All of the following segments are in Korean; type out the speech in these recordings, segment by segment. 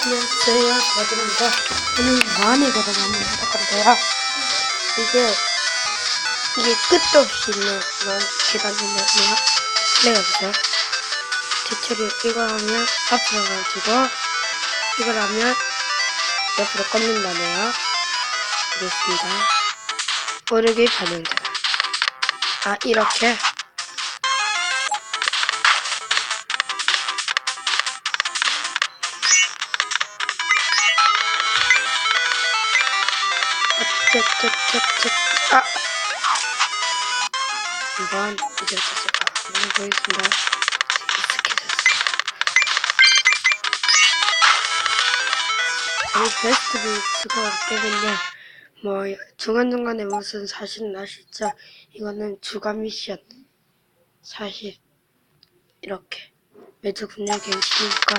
안녕하세요, 저입니다. 오늘 무한이거든요. 한번 해볼 건데요. 이게 끝도 없이 있는 그런 계단이거든요. 플레이어부터 대체로 이거 하면 앞으로 가지고 이걸 하면 옆으로 꺾는다네요. 알겠습니다. 오르기 반영자다. 아, 이렇게. 아! 한번 이제 한번 보겠습니다. 익숙해졌어요. 베스트 뷰트가 없겠는데 뭐 중간중간에 무슨 40 나시죠? 이거는 주간 미션 40 이렇게 매주 군대 갱신이니까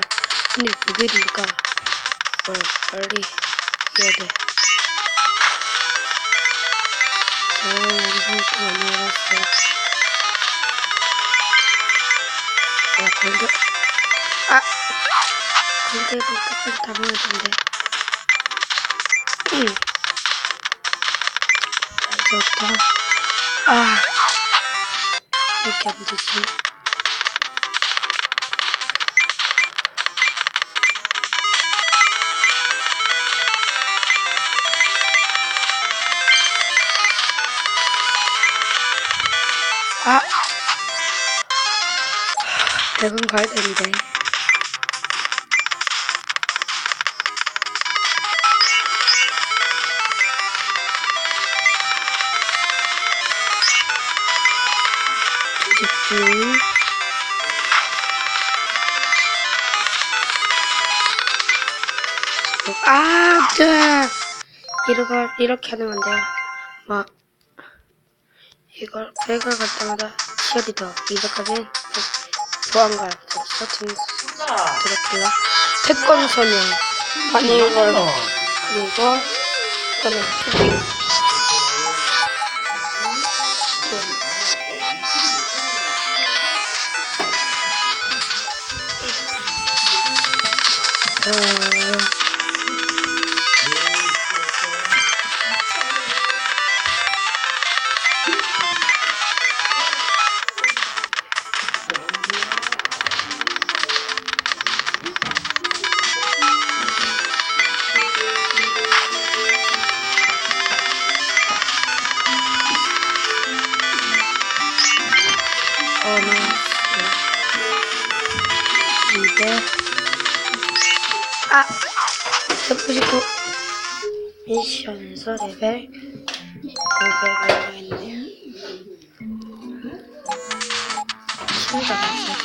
오늘 9일이니까 뭘 빨리 해야 돼. 저는 영상을 좀 많이 해봤어요. 골드를 끝까지 다 보여야 되는데. 이제부터 이렇게 안 되지. 대금 가야 되는데. 집중. 네. 이렇게 하면 안 돼요. 막, 이걸 갈 때마다 치어리더. 이제까지 보안관. 서튼 드래큘라. 태권소녀. 바닐걸. 그리고, 이거는 푸딩. 이제 199 미션에서 레벨 500 올라있네요. 친구가 없어서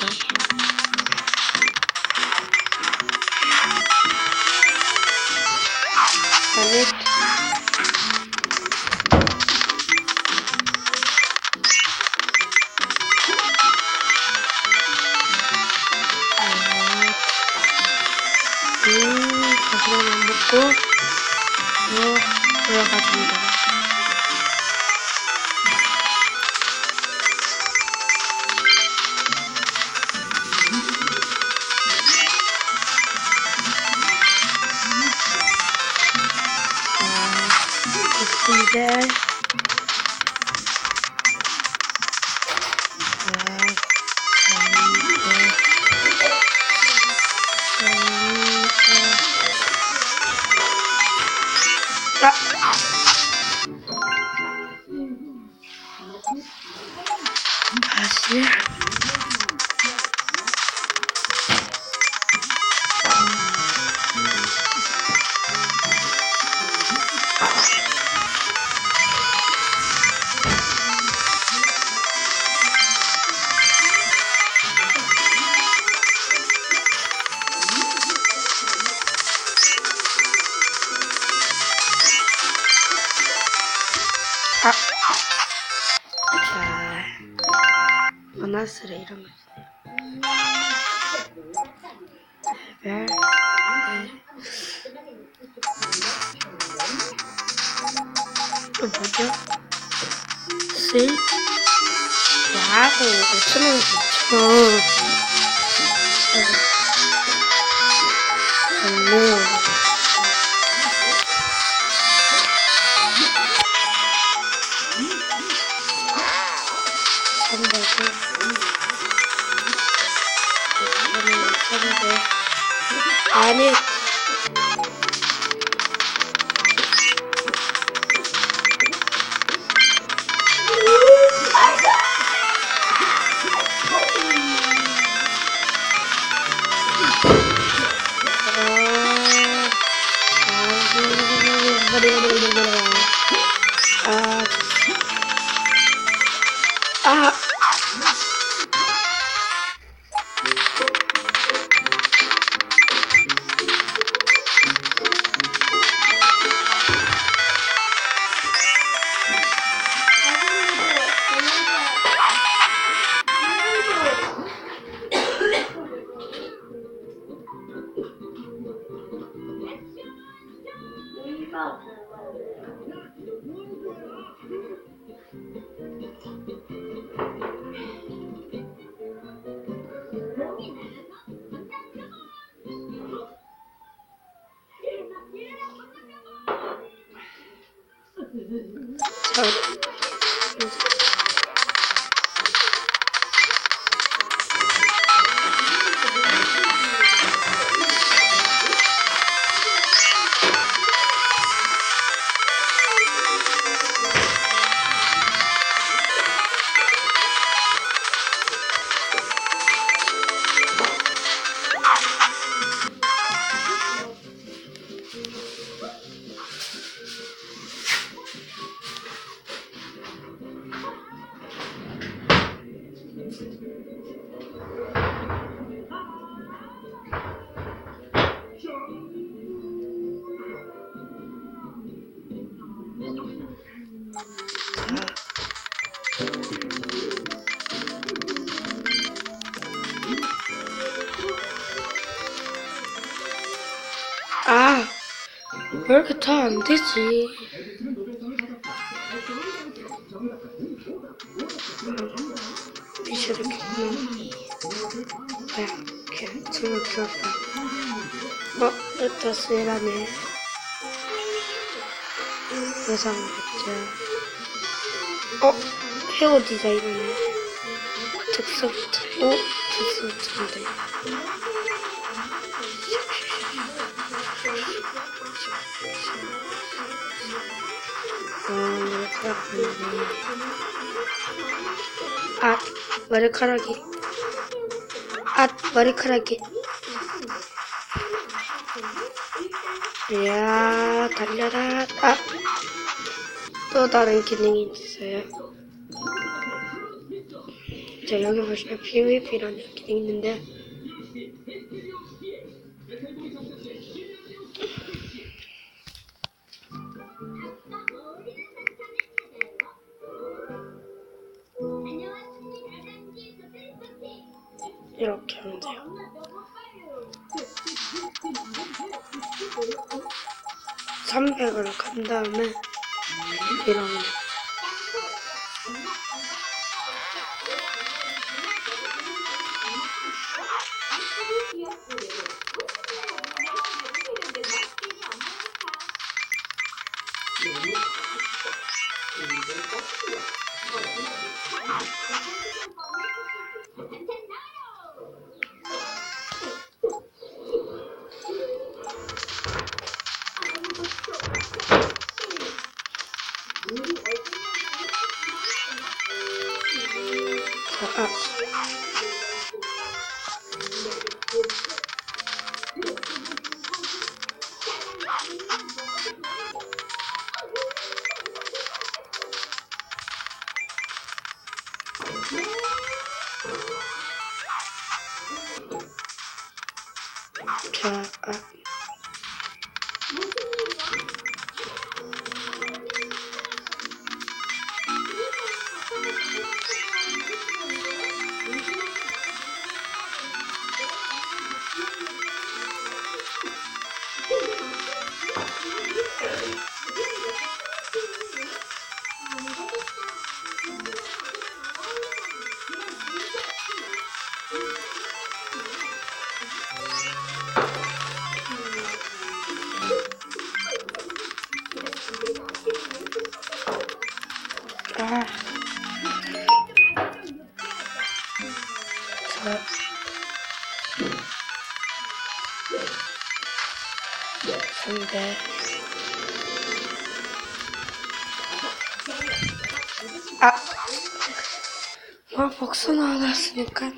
가시만 먹고 올라가줍니다. 이제 다시 자, 보너스를 이런 거 레벨 또 뭐죠? 실 야구 5,000원 5,000원 아니. 왜 이렇게 다 안 되지? 미션을 켰구나. 이렇게 짐을 들었다. 일단 스웨라네. 영상 봤죠? 헤어 디자이너네. 특수부터, 특수부터인데. 머리카락이. 머리카락이. 이야, 달려라. 또 다른 기능이 있어요. 자, 여기 보시면 PVP라는 기능이 있는데, 이렇게 하면 돼요. (300을) 간 다음에 이러면 근데 복수 나왔으니까.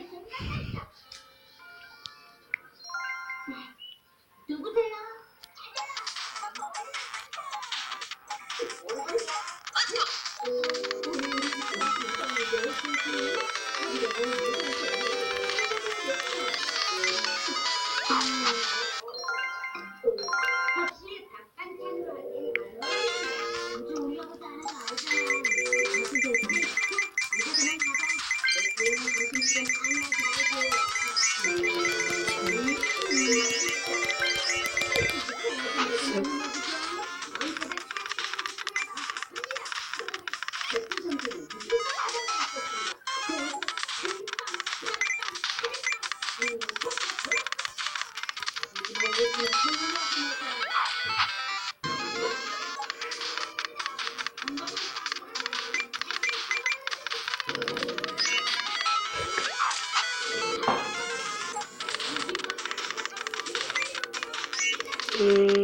음,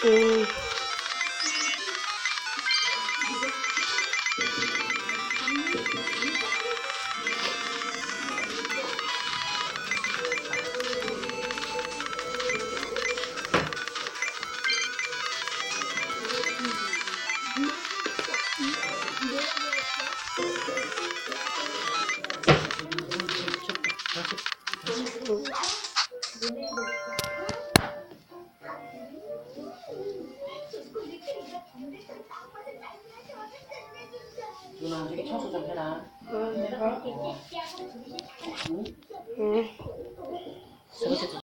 음, 누나 저기 청소 좀 해라. 내가, 응? 음, 설거지 좀